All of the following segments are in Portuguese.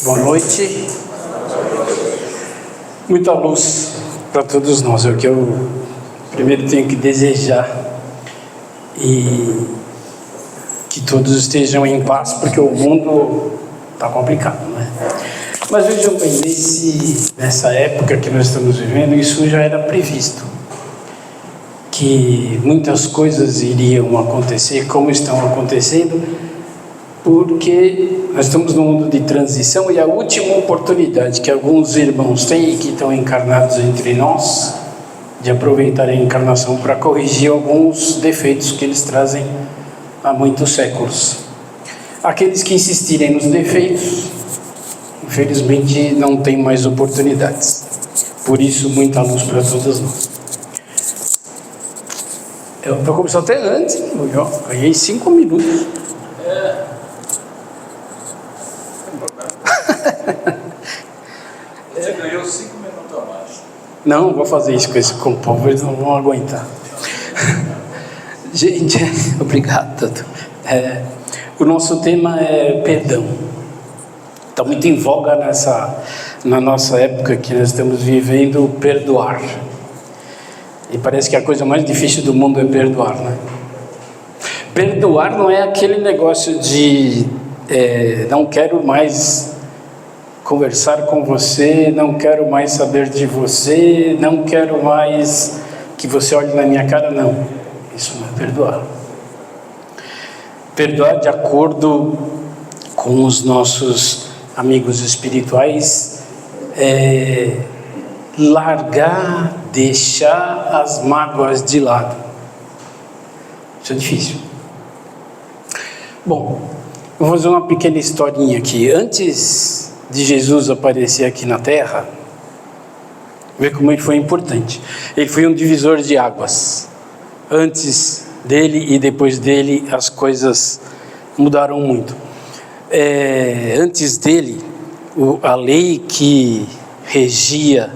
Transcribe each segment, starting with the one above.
Boa noite. Muita luz para todos nós. É o que eu primeiro tenho que desejar. E que todos estejam em paz, porque o mundo está complicado, né? Mas vejam bem, nessa época que nós estamos vivendo, isso já era previsto. Que muitas coisas iriam acontecer como estão acontecendo, porque nós estamos num mundo de transição e a última oportunidade que alguns irmãos têm e que estão encarnados entre nós, de aproveitar a encarnação para corrigir alguns defeitos que eles trazem há muitos séculos. Aqueles que insistirem nos defeitos, infelizmente não têm mais oportunidades. Por isso, muita luz para todos nós. Eu estou começando até antes, eu ganhei 5 minutos. Você ganhou 5 minutos a mais. Não vou fazer isso com o povo, eles não vão aguentar. Gente, obrigado, Tato. O nosso tema é perdão. Está muito em voga na nossa época que nós estamos vivendo, perdoar. E parece que a coisa mais difícil do mundo é perdoar, né? Perdoar não é aquele negócio de não quero mais conversar com você, não quero mais saber de você, não quero mais que você olhe na minha cara, não. Isso não é perdoar. Perdoar de acordo com os nossos amigos espirituais é largar, deixar as mágoas de lado. Isso é difícil. Bom, vou fazer uma pequena historinha aqui. Antes de Jesus aparecer aqui na Terra, ver como ele foi importante. Ele foi um divisor de águas. Antes dele e depois dele, as coisas mudaram muito. Antes dele, a lei que regia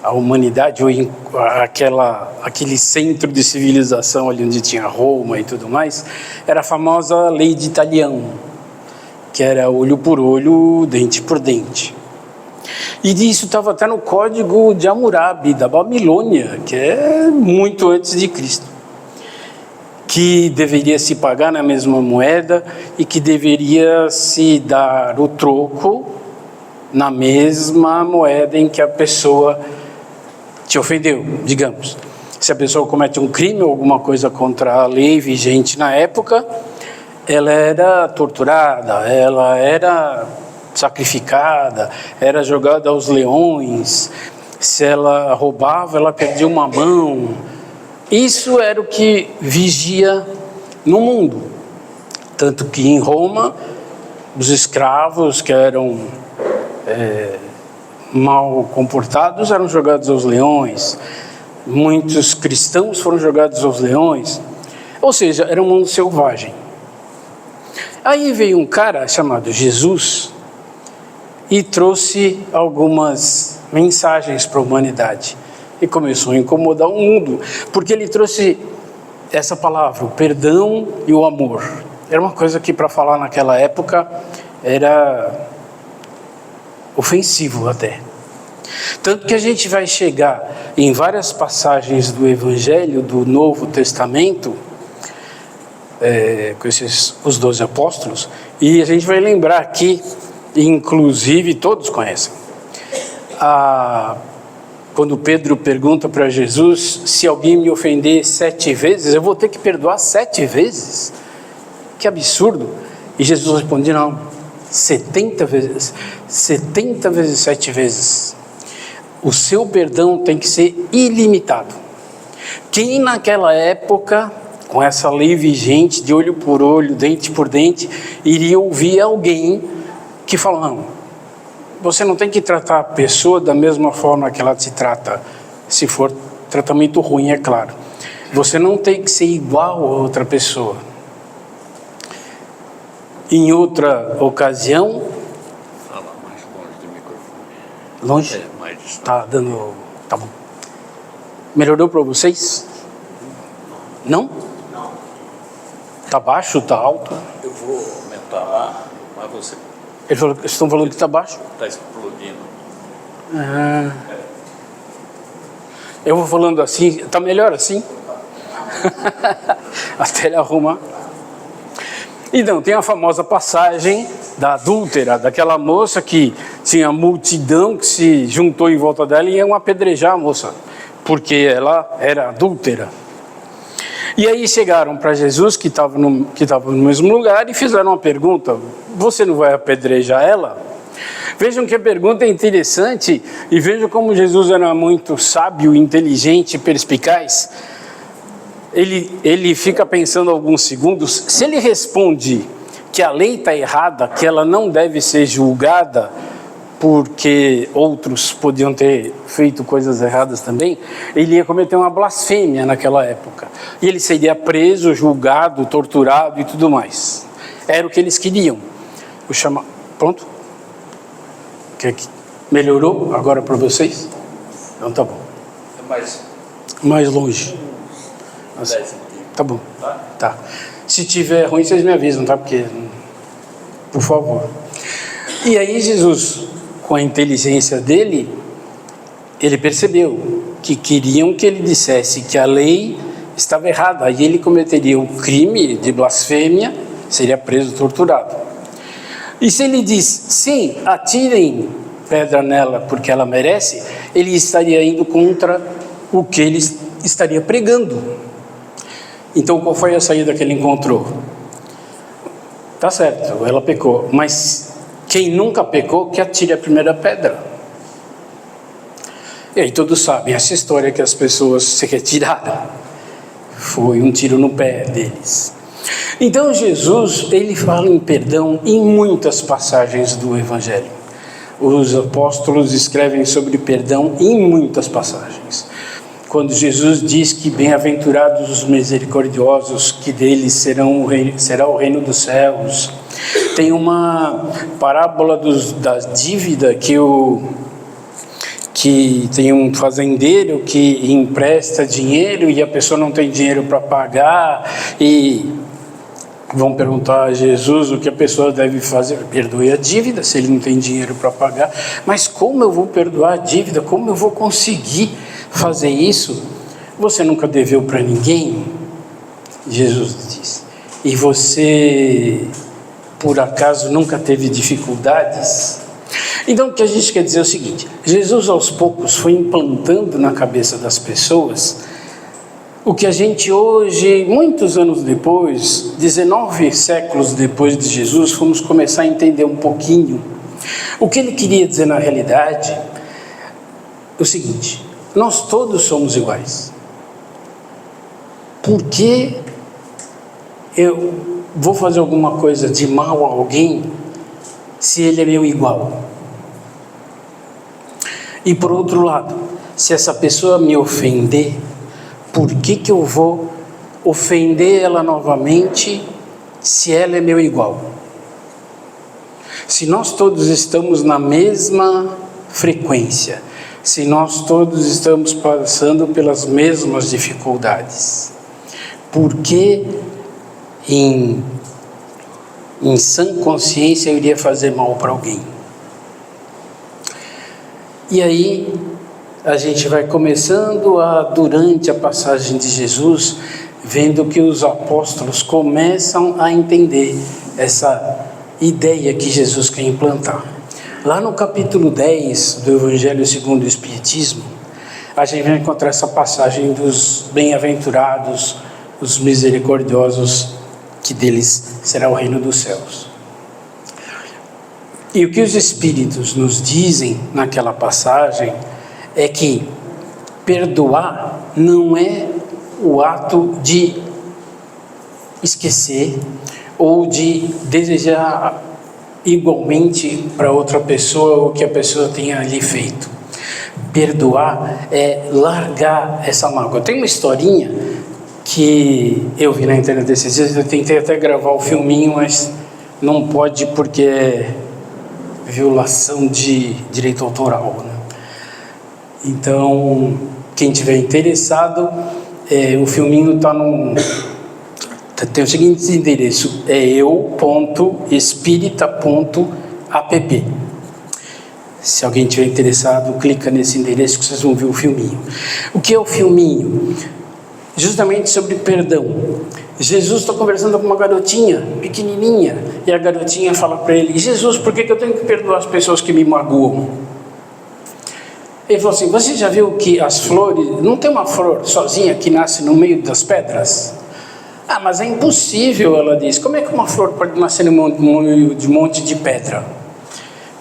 a humanidade, ou aquele centro de civilização ali onde tinha Roma e tudo mais, era a famosa lei de Italião, que era olho por olho, dente por dente. E isso estava até no código de Hammurabi, da Babilônia, que é muito antes de Cristo, que deveria se pagar na mesma moeda e que deveria se dar o troco na mesma moeda em que a pessoa te ofendeu, digamos. Se a pessoa comete um crime ou alguma coisa contra a lei vigente na época, ela era torturada, ela era sacrificada, era jogada aos leões. Se ela roubava, ela perdia uma mão. Isso era o que vigia no mundo. Tanto que em Roma, os escravos que eram mal comportados eram jogados aos leões. Muitos cristãos foram jogados aos leões. Ou seja, era um mundo selvagem. Aí veio um cara chamado Jesus e trouxe algumas mensagens para a humanidade. E começou a incomodar o mundo, porque ele trouxe essa palavra, o perdão e o amor. Era uma coisa que, para falar naquela época, era ofensivo até. Tanto que a gente vai chegar em várias passagens do Evangelho, do Novo Testamento, com os 12 apóstolos, e a gente vai lembrar aqui, inclusive todos conhecem, quando Pedro pergunta para Jesus: se alguém me ofender 7 vezes, eu vou ter que perdoar 7 vezes? Que absurdo! E Jesus responde: não, 70 vezes 7 vezes. O seu perdão tem que ser ilimitado. Quem naquela época, com essa lei vigente de olho por olho, dente por dente, iria ouvir alguém que fala: não, você não tem que tratar a pessoa da mesma forma que ela te trata, se for tratamento ruim, é claro. Você não tem que ser igual a outra pessoa. Em outra ocasião... Fala mais longe do microfone. Longe? Mais distante. Tá dando... Tá bom. Melhorou para vocês? Não? Não. Tá baixo, tá alto? Eu vou aumentar lá, mas você Ele falou, estão falando que está baixo? Está explodindo. Ah. Eu vou falando assim, está melhor assim? Até ele arrumar. Então, tem a famosa passagem da adúltera, daquela moça que tinha multidão que se juntou em volta dela e iam apedrejar a moça, porque ela era adúltera. E aí chegaram para Jesus, que estava no mesmo lugar, e fizeram uma pergunta: você não vai apedrejar ela? Vejam que a pergunta é interessante, e vejam como Jesus era muito sábio, inteligente e perspicaz. Ele fica pensando alguns segundos. Se ele responde que a lei está errada, que ela não deve ser julgada, porque outros podiam ter feito coisas erradas também, ele ia cometer uma blasfêmia naquela época. E ele seria preso, julgado, torturado e tudo mais. Era o que eles queriam. Pronto? Melhorou agora para vocês? Então tá bom. Mais longe. Tá bom. Tá. Se tiver ruim, vocês me avisam, tá? Porque, por favor. E aí Jesus, com a inteligência dele, ele percebeu que queriam que ele dissesse que a lei estava errada. Aí ele cometeria um crime de blasfêmia, seria preso, torturado. E se ele diz, sim, atirem pedra nela porque ela merece, ele estaria indo contra o que ele estaria pregando. Então, qual foi a saída que ele encontrou? Tá certo, ela pecou, mas quem nunca pecou, que atire a primeira pedra. E aí todos sabem essa história que as pessoas se retiraram. Foi um tiro no pé deles. Então Jesus, ele fala em perdão em muitas passagens do Evangelho. Os apóstolos escrevem sobre perdão em muitas passagens. Quando Jesus diz que bem-aventurados os misericordiosos, que deles será o reino dos céus. Tem uma parábola da dívida que tem um fazendeiro que empresta dinheiro e a pessoa não tem dinheiro para pagar, e vão perguntar a Jesus o que a pessoa deve fazer. Perdoe a dívida se ele não tem dinheiro para pagar. Mas como eu vou perdoar a dívida? Como eu vou conseguir fazer isso? Você nunca deveu para ninguém? Jesus diz. E você, por acaso, nunca teve dificuldades? Então o que a gente quer dizer é o seguinte: Jesus aos poucos foi implantando na cabeça das pessoas o que a gente hoje, muitos anos depois, 19 séculos depois de Jesus, fomos começar a entender um pouquinho. O que ele queria dizer na realidade é o seguinte: nós todos somos iguais. Por que eu vou fazer alguma coisa de mal a alguém se ele é meu igual? E por outro lado, se essa pessoa me ofender, por que eu vou ofender ela novamente se ela é meu igual? Se nós todos estamos na mesma frequência, se nós todos estamos passando pelas mesmas dificuldades, por que em sã consciência eu iria fazer mal para alguém? E aí a gente vai começando durante a passagem de Jesus, vendo que os apóstolos começam a entender essa ideia que Jesus quer implantar. Lá no capítulo 10 do Evangelho segundo o Espiritismo, a gente vai encontrar essa passagem dos bem-aventurados, os misericordiosos, que deles será o reino dos céus. E o que os Espíritos nos dizem naquela passagem é que perdoar não é o ato de esquecer ou de desejar igualmente para outra pessoa o que a pessoa tenha lhe feito. Perdoar é largar essa mágoa. Tem uma historinha que eu vi na internet esses dias, eu tentei até gravar o filminho, mas não pode porque é violação de direito autoral, né? Então, quem tiver interessado, o filminho tem o seguinte endereço: é eu.espírita.tv. app. Se alguém estiver interessado, clica nesse endereço que vocês vão ver o filminho. O que é o filminho? Justamente sobre perdão. Jesus está conversando com uma garotinha pequenininha e a garotinha fala para ele: Jesus, por que eu tenho que perdoar as pessoas que me magoam? Ele falou assim: você já viu que as flores, não tem uma flor sozinha que nasce no meio das pedras? Ah, mas é impossível, ela diz. Como é que uma flor pode nascer no meio de um monte de pedra?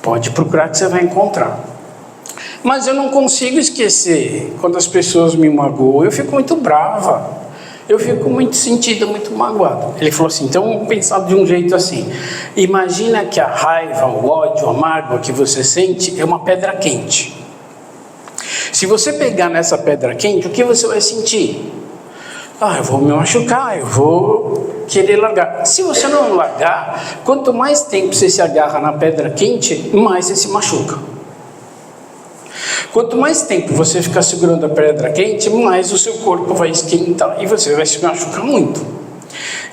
Pode procurar que você vai encontrar. Mas eu não consigo esquecer quando as pessoas me magoam. Eu fico muito brava. Eu fico muito sentida, muito magoada. Ele falou assim: então vamos pensar de um jeito assim. Imagina que a raiva, o ódio, a mágoa que você sente é uma pedra quente. Se você pegar nessa pedra quente, o que você vai sentir? Ah, eu vou me machucar, eu vou querer largar. Se você não largar, quanto mais tempo você se agarra na pedra quente, mais você se machuca. Quanto mais tempo você ficar segurando a pedra quente, mais o seu corpo vai esquentar e você vai se machucar muito.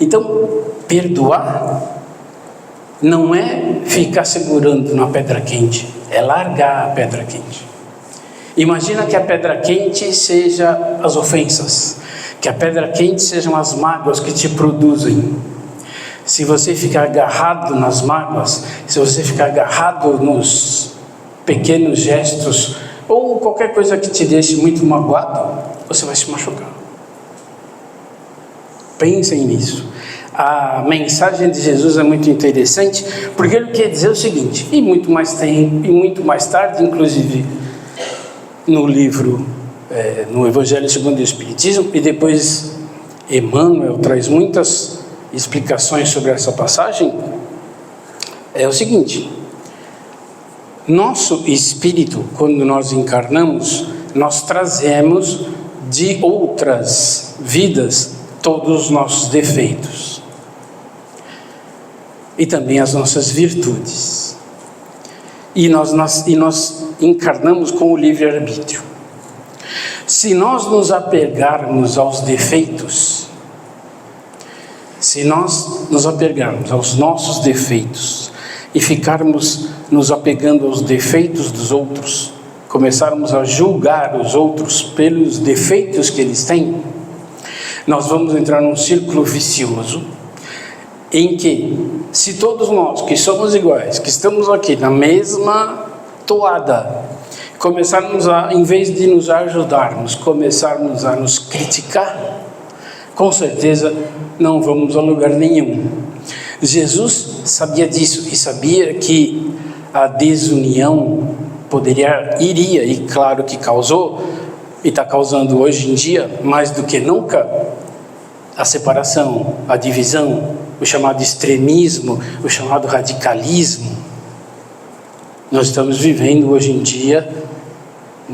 Então, perdoar não é ficar segurando na pedra quente, é largar a pedra quente. Imagina que a pedra quente seja as ofensas, que a pedra quente sejam as mágoas que te produzem. Se você ficar agarrado nas mágoas, se você ficar agarrado nos pequenos gestos, ou qualquer coisa que te deixe muito magoado, você vai se machucar. Pensem nisso. A mensagem de Jesus é muito interessante, porque ele quer dizer o seguinte, e muito mais tarde, inclusive, no livro, no Evangelho segundo o Espiritismo, e depois Emmanuel traz muitas explicações sobre essa passagem, é o seguinte: nosso espírito, quando nós encarnamos, nós trazemos de outras vidas todos os nossos defeitos e também as nossas virtudes. E nós encarnamos com o livre-arbítrio. Se nós nos apegarmos aos defeitos, se nós nos apegarmos aos nossos defeitos e ficarmos nos apegando aos defeitos dos outros, começarmos a julgar os outros pelos defeitos que eles têm, nós vamos entrar num círculo vicioso em que, se todos nós que somos iguais, que estamos aqui na mesma toada, começarmos a, em vez de nos ajudarmos, começarmos a nos criticar, com certeza não vamos a lugar nenhum. Jesus sabia disso e sabia que a desunião iria, e claro que causou, e está causando hoje em dia, mais do que nunca, a separação, a divisão, o chamado extremismo, o chamado radicalismo. Nós estamos vivendo hoje em dia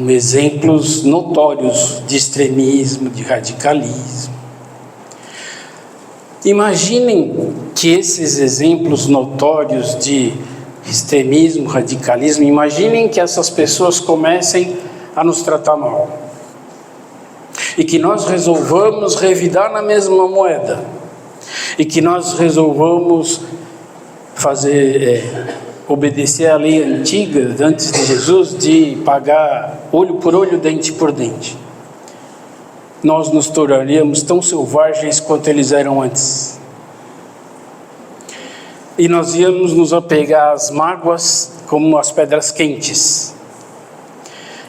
exemplos notórios de extremismo, de radicalismo. Imaginem que esses exemplos notórios de extremismo, radicalismo, imaginem que essas pessoas comecem a nos tratar mal. E que nós resolvamos revidar na mesma moeda. E que nós resolvamos obedecer à lei antiga, antes de Jesus, de pagar olho por olho, dente por dente. Nós nos tornaríamos tão selvagens quanto eles eram antes. E nós íamos nos apegar às mágoas como às pedras quentes.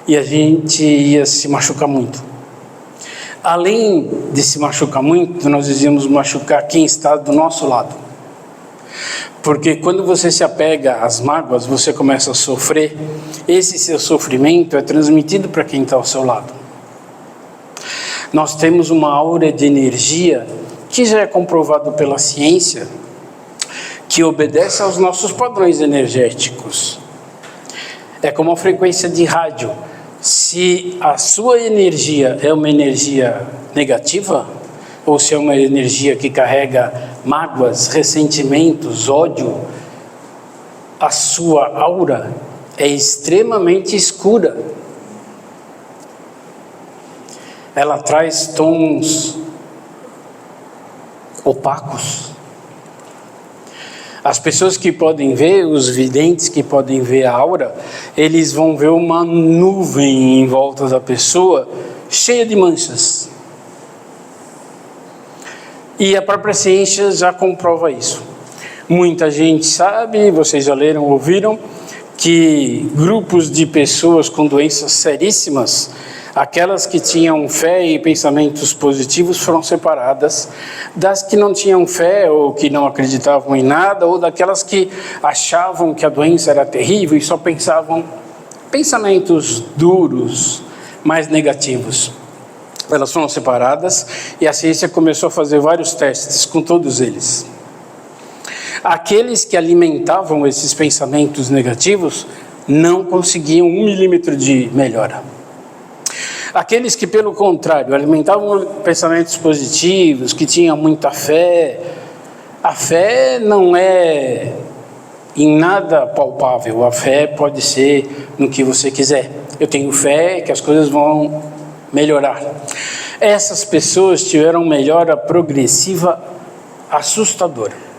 E a gente ia se machucar muito. Além de se machucar muito, nós íamos machucar quem está do nosso lado. Porque quando você se apega às mágoas, você começa a sofrer. Esse seu sofrimento é transmitido para quem está ao seu lado. Nós temos uma aura de energia que já é comprovado pela ciência, que obedece aos nossos padrões energéticos. É como a frequência de rádio. Se a sua energia é uma energia negativa, ou se é uma energia que carrega mágoas, ressentimentos, ódio, a sua aura é extremamente escura. Ela traz tons opacos. As pessoas que podem ver, os videntes que podem ver a aura, eles vão ver uma nuvem em volta da pessoa, cheia de manchas. E a própria ciência já comprova isso. Muita gente sabe, vocês já leram, ouviram, que grupos de pessoas com doenças seríssimas, aquelas que tinham fé e pensamentos positivos, foram separadas das que não tinham fé ou que não acreditavam em nada, ou daquelas que achavam que a doença era terrível e só pensavam pensamentos duros, mais negativos. Elas foram separadas e a ciência começou a fazer vários testes com todos eles. Aqueles que alimentavam esses pensamentos negativos não conseguiam 1 milímetro de melhora. Aqueles que, pelo contrário, alimentavam pensamentos positivos, que tinham muita fé, a fé não é em nada palpável, a fé pode ser no que você quiser. Eu tenho fé que as coisas vão melhorar. Essas pessoas tiveram melhora progressiva assustadora.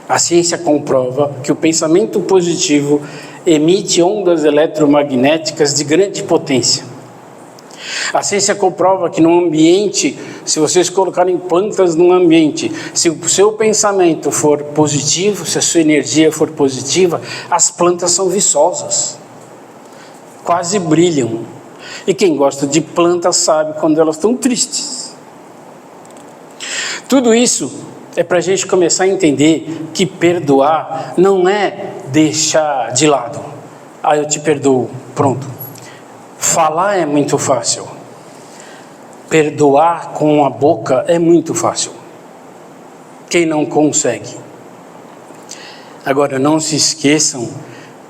A ciência comprova que o pensamento positivo emite ondas eletromagnéticas de grande potência. A ciência comprova que no ambiente, se vocês colocarem plantas num ambiente, se o seu pensamento for positivo, se a sua energia for positiva, as plantas são viçosas, quase brilham. E quem gosta de plantas sabe quando elas estão tristes. Tudo isso é para a gente começar a entender que perdoar não é deixar de lado. Ah, eu te perdoo, pronto. Falar é muito fácil. Perdoar com a boca é muito fácil. Quem não consegue? Agora, não se esqueçam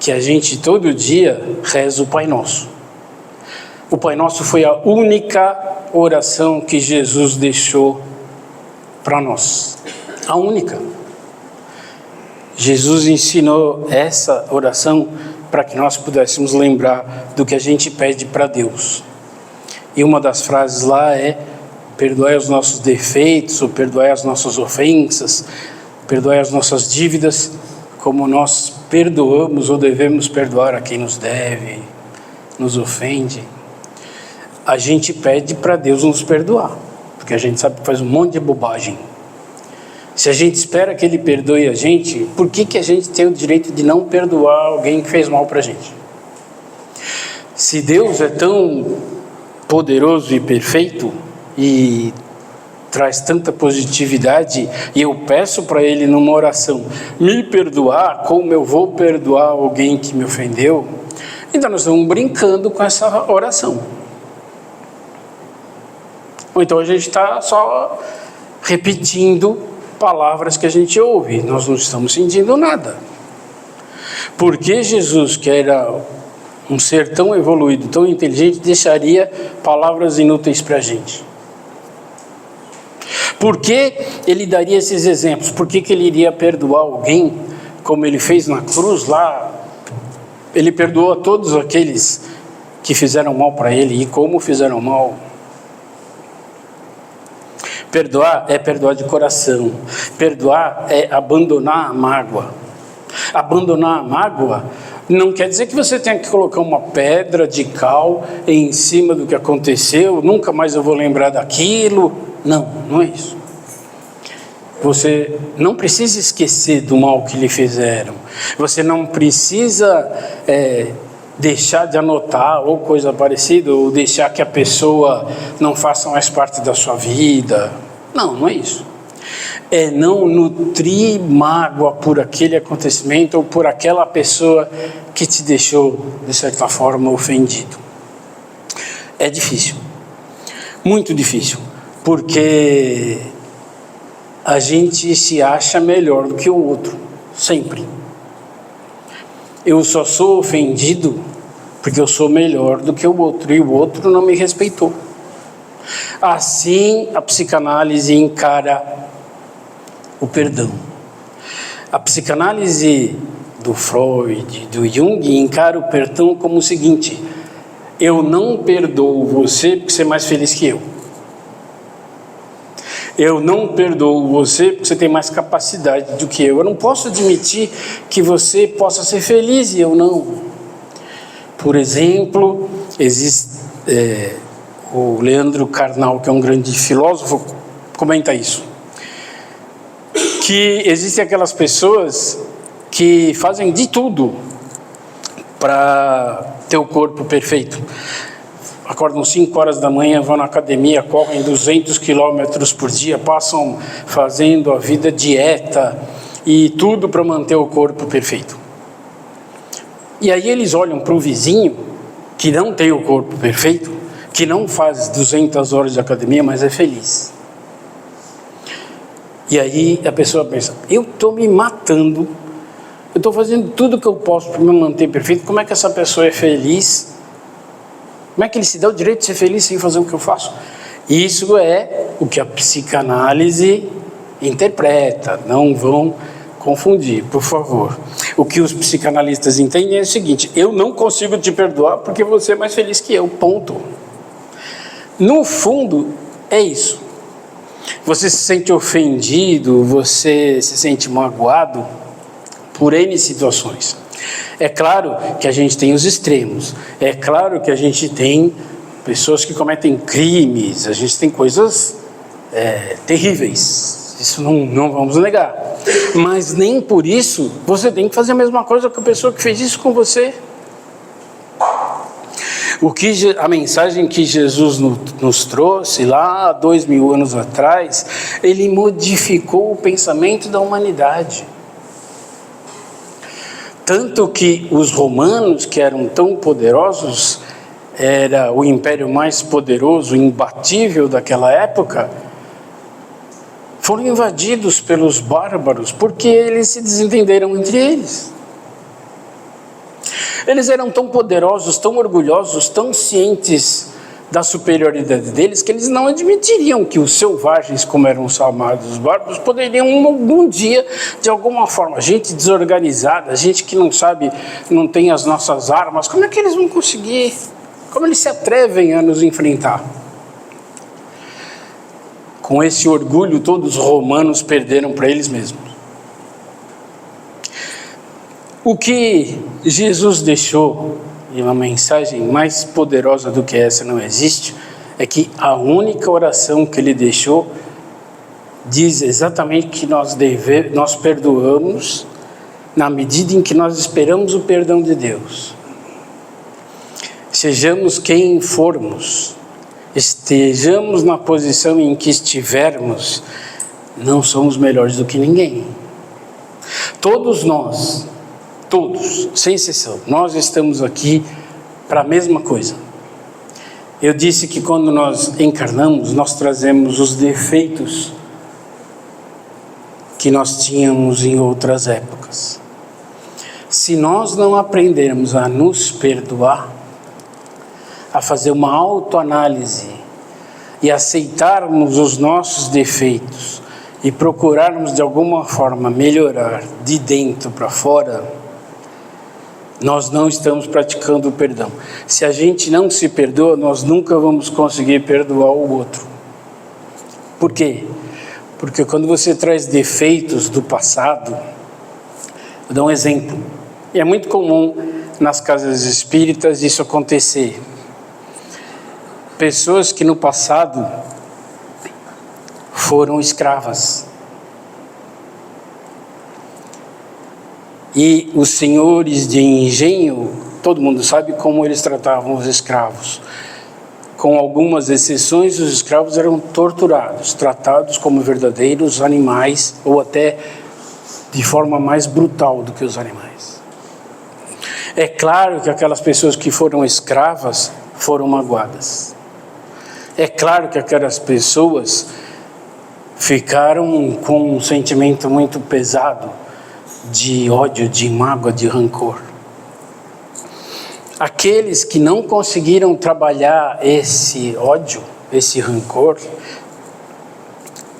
que a gente todo dia reza o Pai Nosso. O Pai Nosso foi a única oração que Jesus deixou para nós. A única. Jesus ensinou essa oração para que nós pudéssemos lembrar do que a gente pede para Deus. E uma das frases lá é: perdoai os nossos defeitos, ou perdoai as nossas ofensas, perdoai as nossas dívidas, como nós perdoamos ou devemos perdoar a quem nos deve, nos ofende. A gente pede para Deus nos perdoar, porque a gente sabe que faz um monte de bobagem. Se a gente espera que Ele perdoe a gente, por que a gente tem o direito de não perdoar alguém que fez mal para a gente? Se Deus é tão poderoso e perfeito e traz tanta positividade, e eu peço para Ele numa oração me perdoar como eu vou perdoar alguém que me ofendeu, então nós estamos brincando com essa oração. Ou então a gente está só repetindo palavras que a gente ouve, nós não estamos sentindo nada. Porque Jesus, que era um ser tão evoluído, tão inteligente, deixaria palavras inúteis para a gente? Por que Ele daria esses exemplos? Por que Ele iria perdoar alguém, como Ele fez na cruz lá? Ele perdoou a todos aqueles que fizeram mal para Ele, e como fizeram mal. Perdoar é perdoar de coração. Perdoar é abandonar a mágoa. Abandonar a mágoa não quer dizer que você tenha que colocar uma pedra de cal em cima do que aconteceu, nunca mais eu vou lembrar daquilo. Não, não é isso. Você não precisa esquecer do mal que lhe fizeram. Você não precisa deixar de anotar ou coisa parecida, ou deixar que a pessoa não faça mais parte da sua vida. Não, não é isso. É não nutrir mágoa por aquele acontecimento ou por aquela pessoa que te deixou, de certa forma, ofendido. É difícil, muito difícil, porque a gente se acha melhor do que o outro, sempre. Eu só sou ofendido porque eu sou melhor do que o outro, e o outro não me respeitou. Assim, a psicanálise encara o perdão. A psicanálise do Freud, do Jung, encara o perdão como o seguinte: eu não perdoo você porque você é mais feliz que eu. Eu não perdoo você porque você tem mais capacidade do que eu. Eu não posso admitir que você possa ser feliz e eu não. Por exemplo, existe o Leandro Carnal, que é um grande filósofo, comenta isso. Que existem aquelas pessoas que fazem de tudo para ter o corpo perfeito. Acordam 5 horas da manhã, vão na academia, correm 200 quilômetros por dia, passam fazendo a vida dieta e tudo para manter o corpo perfeito. E aí eles olham para o vizinho, que não tem o corpo perfeito, que não faz 200 horas de academia, mas é feliz. E aí a pessoa pensa, eu estou me matando, eu estou fazendo tudo que eu posso para me manter perfeito, como é que essa pessoa é feliz? Como é que ele se dá o direito de ser feliz sem fazer o que eu faço? Isso é o que a psicanálise interpreta, não vão confundir, por favor. O que os psicanalistas entendem é o seguinte, eu não consigo te perdoar porque você é mais feliz que eu, ponto. No fundo, é isso. Você se sente ofendido, você se sente magoado por N situações. É claro que a gente tem os extremos, é claro que a gente tem pessoas que cometem crimes, a gente tem coisas terríveis, isso não vamos negar, mas nem por isso você tem que fazer a mesma coisa com a pessoa que fez isso com você. A mensagem que Jesus nos trouxe lá há 2000 anos atrás, ele modificou o pensamento da humanidade. Tanto que os romanos, que eram tão poderosos, era o império mais poderoso, imbatível daquela época, foram invadidos pelos bárbaros, porque eles se desentenderam entre eles. Eles eram tão poderosos, tão orgulhosos, tão cientes da superioridade deles, que eles não admitiriam que os selvagens, como eram chamados os bárbaros, poderiam algum dia, de alguma forma, gente desorganizada, gente que não sabe, não tem as nossas armas, como é que eles vão conseguir? Como eles se atrevem a nos enfrentar? Com esse orgulho, todos os romanos perderam para eles mesmos. O que Jesus deixou, e uma mensagem mais poderosa do que essa não existe, é que a única oração que ele deixou diz exatamente que nós perdoamos na medida em que nós esperamos o perdão de Deus. Sejamos quem formos, estejamos na posição em que estivermos, não somos melhores do que ninguém. Todos nós, todos, sem exceção, nós estamos aqui para a mesma coisa. Eu disse que quando nós encarnamos, nós trazemos os defeitos que nós tínhamos em outras épocas. Se nós não aprendermos a nos perdoar, a fazer uma autoanálise e aceitarmos os nossos defeitos e procurarmos de alguma forma melhorar de dentro para fora, nós não estamos praticando o perdão. Se a gente não se perdoa, nós nunca vamos conseguir perdoar o outro. Por quê? Porque quando você traz defeitos do passado, vou dar um exemplo, e é muito comum nas casas espíritas isso acontecer. Pessoas que no passado foram escravas. E os senhores de engenho, todo mundo sabe como eles tratavam os escravos. Com algumas exceções, os escravos eram torturados, tratados como verdadeiros animais, ou até de forma mais brutal do que os animais. É claro que aquelas pessoas que foram escravas foram magoadas. É claro que aquelas pessoas ficaram com um sentimento muito pesado de ódio, de mágoa, de rancor. Aqueles que não conseguiram trabalhar esse ódio, esse rancor,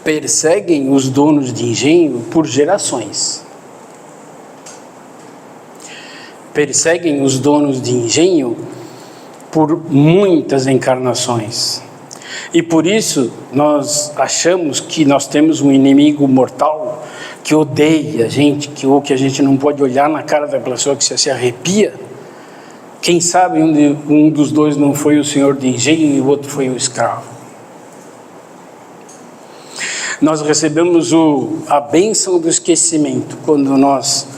perseguem os donos de engenho por gerações. Perseguem os donos de engenho por muitas encarnações. E por isso nós achamos que nós temos um inimigo mortal que odeia a gente, que a gente não pode olhar na cara da pessoa que se arrepia. Quem sabe um dos dois não foi o senhor de engenho e o outro foi o escravo. Nós recebemos a bênção do esquecimento quando nós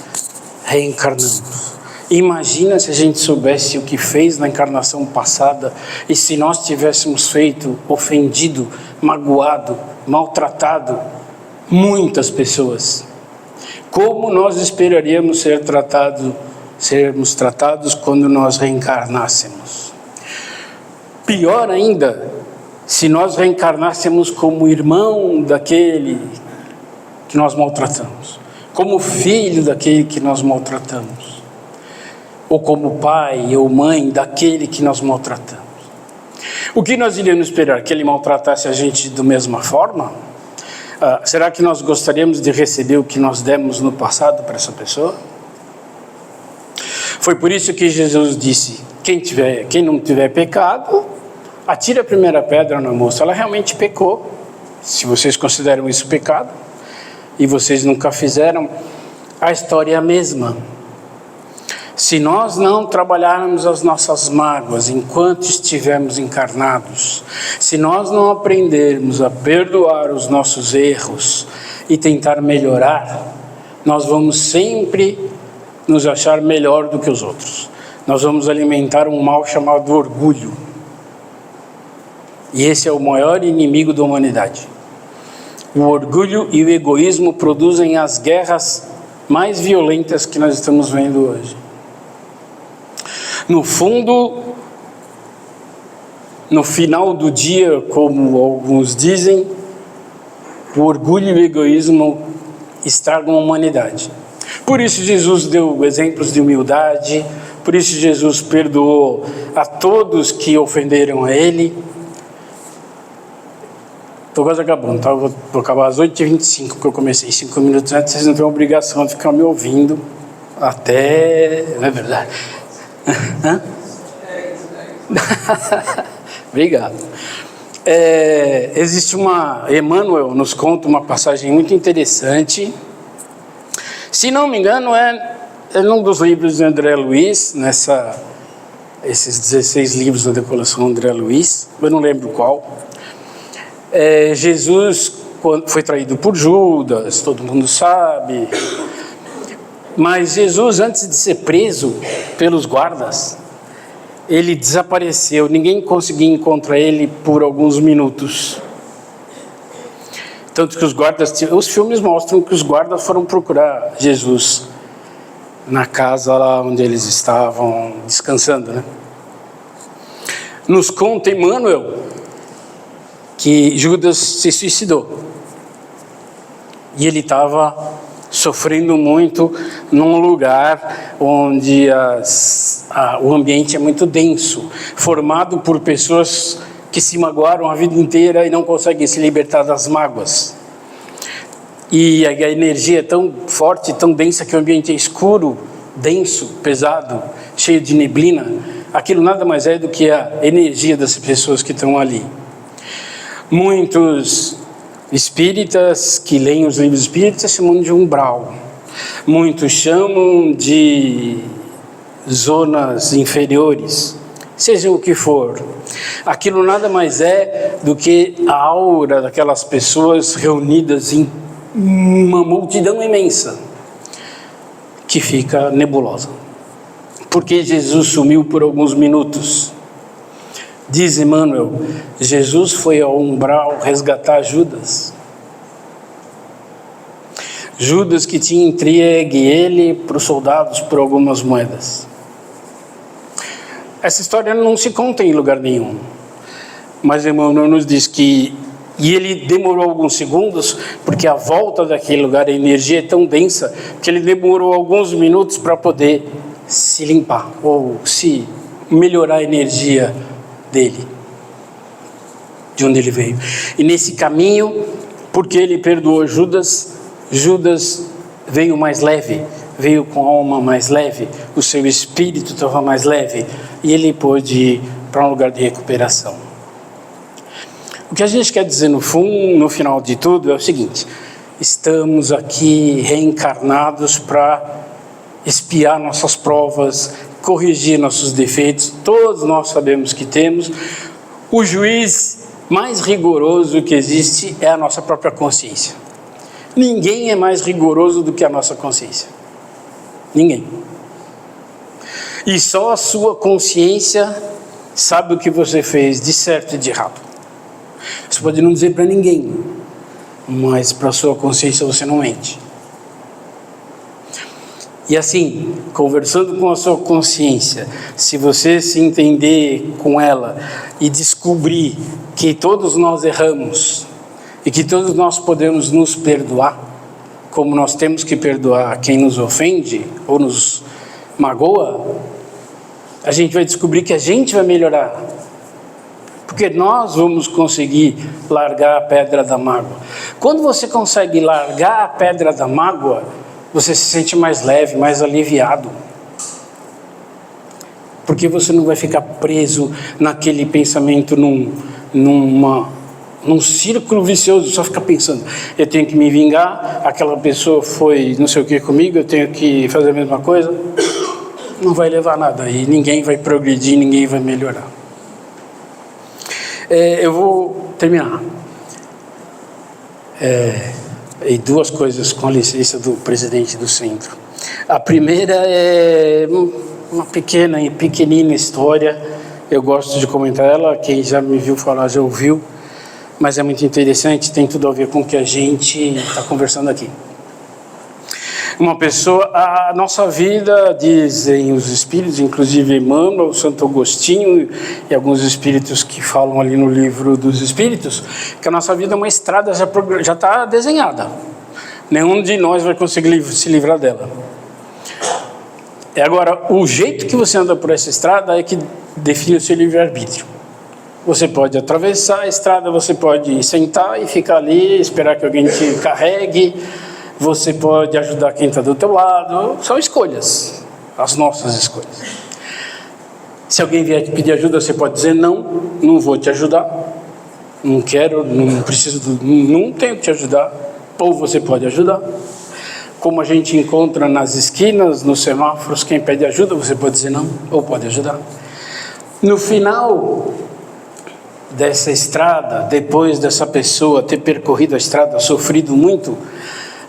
reencarnamos. Imagina se a gente soubesse o que fez na encarnação passada e se nós tivéssemos feito, ofendido, magoado, maltratado muitas pessoas. Como nós esperaríamos sermos tratados quando nós reencarnássemos? Pior ainda, se nós reencarnássemos como irmão daquele que nós maltratamos, como filho daquele que nós maltratamos, ou como pai ou mãe daquele que nós maltratamos. O que nós iríamos esperar? Que ele maltratasse a gente da mesma forma? Será que nós gostaríamos de receber o que nós demos no passado para essa pessoa? Foi por isso que Jesus disse: quem não tiver pecado, atire a primeira pedra na moça. Ela realmente pecou, se vocês consideram isso pecado, e vocês nunca fizeram, a história é a mesma. Se nós não trabalharmos as nossas mágoas enquanto estivermos encarnados, se nós não aprendermos a perdoar os nossos erros e tentar melhorar, nós vamos sempre nos achar melhor do que os outros. Nós vamos alimentar um mal chamado orgulho. E esse é o maior inimigo da humanidade. O orgulho e o egoísmo produzem as guerras mais violentas que nós estamos vendo hoje. No fundo, no final do dia, como alguns dizem, o orgulho e o egoísmo estragam a humanidade. Por isso Jesus deu exemplos de humildade, por isso Jesus perdoou a todos que ofenderam a Ele. Estou quase acabando, tá? Vou acabar às 8h25, porque eu comecei 5 minutos antes, vocês não têm a obrigação de ficar me ouvindo até... Não é verdade? Hã? Obrigado. Existe Emmanuel nos conta uma passagem muito interessante. Se não me engano, é num dos livros de André Luiz, esses 16 livros da decolação de André Luiz, eu não lembro qual. Jesus foi traído por Judas, todo mundo sabe. Mas Jesus, antes de ser preso pelos guardas, ele desapareceu. Ninguém conseguia encontrar ele por alguns minutos. Tanto que os filmes mostram que os guardas foram procurar Jesus na casa lá onde eles estavam descansando, né? Nos conta Emmanuel que Judas se suicidou. E ele estava sofrendo muito num lugar onde o ambiente é muito denso, formado por pessoas que se magoaram a vida inteira e não conseguem se libertar das mágoas. E a energia é tão forte, tão densa, que o ambiente é escuro, denso, pesado, cheio de neblina. Aquilo nada mais é do que a energia das pessoas que estão ali. Muitos espíritas que leem os livros espíritas chamam de umbral. Muitos chamam de zonas inferiores, seja o que for. Aquilo nada mais é do que a aura daquelas pessoas reunidas em uma multidão imensa que fica nebulosa. Porque Jesus sumiu por alguns minutos. Diz Emmanuel, Jesus foi ao umbral resgatar Judas. Judas que tinha entregue ele para os soldados por algumas moedas. Essa história não se conta em lugar nenhum. Mas Emmanuel nos diz que... E ele demorou alguns segundos, porque a volta daquele lugar, a energia é tão densa, que ele demorou alguns minutos para poder se limpar, ou se melhorar a energia dele, de onde ele veio. E nesse caminho, porque ele perdoou Judas, Judas veio mais leve, veio com a alma mais leve, o seu espírito estava mais leve, e ele pôde ir para um lugar de recuperação. O que a gente quer dizer no fundo, no final de tudo, é o seguinte: estamos aqui reencarnados para espiar nossas provas, corrigir nossos defeitos. Todos nós sabemos que temos. O juiz mais rigoroso que existe é a nossa própria consciência. Ninguém é mais rigoroso do que a nossa consciência. Ninguém. E só a sua consciência sabe o que você fez de certo e de errado. Você pode não dizer para ninguém, mas para a sua consciência você não mente. E assim, conversando com a sua consciência, se você se entender com ela e descobrir que todos nós erramos e que todos nós podemos nos perdoar, como nós temos que perdoar quem nos ofende ou nos magoa, a gente vai descobrir que a gente vai melhorar. Porque nós vamos conseguir largar a pedra da mágoa. Quando você consegue largar a pedra da mágoa, você se sente mais leve, mais aliviado. Porque você não vai ficar preso naquele pensamento, num círculo vicioso, só ficar pensando: eu tenho que me vingar, aquela pessoa foi não sei o que comigo, eu tenho que fazer a mesma coisa. Não vai levar a nada, e ninguém vai progredir, ninguém vai melhorar. Eu vou terminar. E duas coisas, com a licença do presidente do centro. A primeira é uma pequenina história. Eu gosto de comentar ela, quem já me viu falar já ouviu, mas é muito interessante, tem tudo a ver com o que a gente está conversando aqui. Uma pessoa, a nossa vida, dizem os espíritos, inclusive Emmanuel, Santo Agostinho e alguns espíritos que falam ali no livro dos espíritos, que a nossa vida é uma estrada já está desenhada. Nenhum de nós vai conseguir se livrar dela. Agora, o jeito que você anda por essa estrada é que define o seu livre-arbítrio. Você pode atravessar a estrada, você pode sentar e ficar ali, esperar que alguém te carregue. Você pode ajudar quem está do teu lado. São escolhas, as nossas escolhas. Se alguém vier te pedir ajuda, você pode dizer: não vou te ajudar, não quero, não preciso, não tenho que te ajudar. Ou você pode ajudar. Como a gente encontra nas esquinas, nos semáforos, quem pede ajuda, você pode dizer não, ou pode ajudar. No final dessa estrada, depois dessa pessoa ter percorrido a estrada, sofrido muito,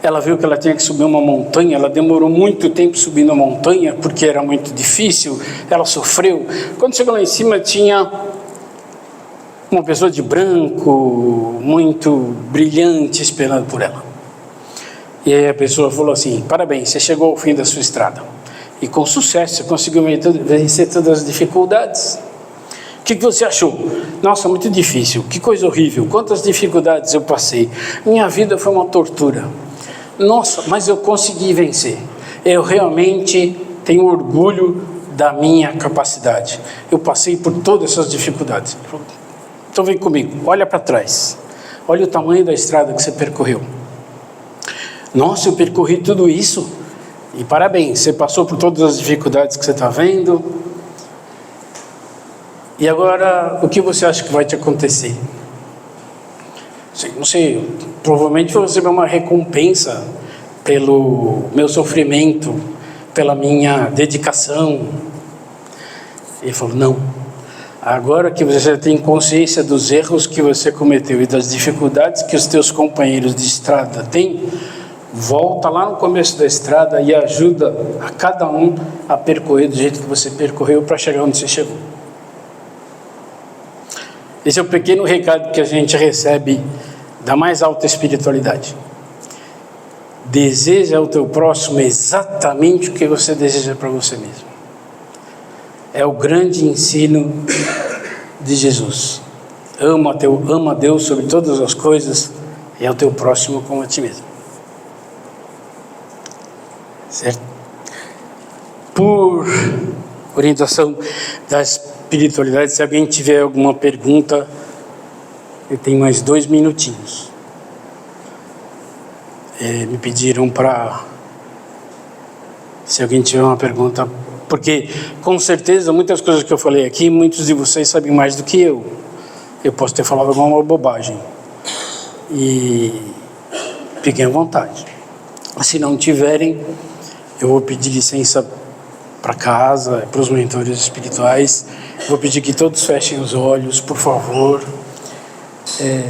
ela viu que ela tinha que subir uma montanha, ela demorou muito tempo subindo a montanha, porque era muito difícil, ela sofreu. Quando chegou lá em cima, tinha uma pessoa de branco, muito brilhante, esperando por ela. E aí a pessoa falou assim: parabéns, você chegou ao fim da sua estrada. E com sucesso, você conseguiu vencer todas as dificuldades. O que você achou? Nossa, muito difícil, que coisa horrível, quantas dificuldades eu passei. Minha vida foi uma tortura. Nossa, mas eu consegui vencer. Eu realmente tenho orgulho da minha capacidade. Eu passei por todas essas dificuldades. Então vem comigo, olha para trás. Olha o tamanho da estrada que você percorreu. Nossa, eu percorri tudo isso. E parabéns, você passou por todas as dificuldades que você está vendo. E agora, o que você acha que vai te acontecer? Não sei, provavelmente você vai receber uma recompensa pelo meu sofrimento, pela minha dedicação. Ele falou: não, agora que você tem consciência dos erros que você cometeu e das dificuldades que os teus companheiros de estrada têm, volta lá no começo da estrada e ajuda a cada um a percorrer do jeito que você percorreu para chegar onde você chegou. Esse é o pequeno recado que a gente recebe da mais alta espiritualidade. Deseja ao teu próximo exatamente o que você deseja para você mesmo. É o grande ensino de Jesus. Ama a Deus sobre todas as coisas e ao teu próximo como a ti mesmo. Certo? Por orientação da espiritualidade, se alguém tiver alguma pergunta, eu tenho mais 2 minutinhos. Me pediram para, se alguém tiver uma pergunta, porque com certeza muitas coisas que eu falei aqui, muitos de vocês sabem mais do que eu. Eu posso ter falado alguma bobagem. E fiquem à vontade. Se não tiverem, eu vou pedir licença para casa, para os mentores espirituais. Vou pedir que todos fechem os olhos, por favor.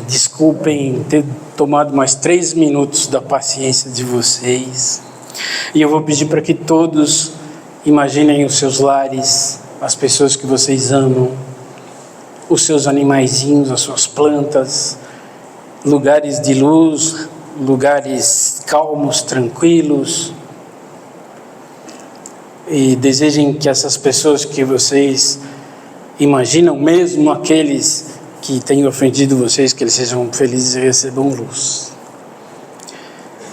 Desculpem ter tomado mais 3 minutos da paciência de vocês. E eu vou pedir para que todos imaginem os seus lares, as pessoas que vocês amam, os seus animaizinhos, as suas plantas, lugares de luz, lugares calmos, tranquilos. E desejem que essas pessoas que vocês imaginam, mesmo aqueles que tenham ofendido vocês, que eles sejam felizes e recebam luz.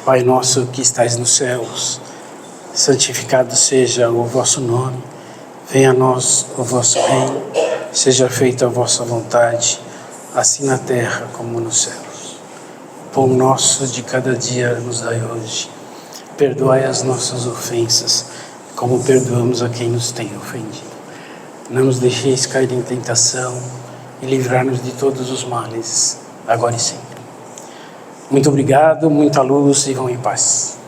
Pai nosso que estais nos céus, santificado seja o vosso nome. Venha a nós o vosso reino. Seja feita a vossa vontade, assim na terra como nos céus. Pão nosso de cada dia nos dai hoje. Perdoai as nossas ofensas, como perdoamos a quem nos tem ofendido. Não nos deixeis cair em tentação e livrar-nos de todos os males, agora e sempre. Muito obrigado, muita luz e vão em paz.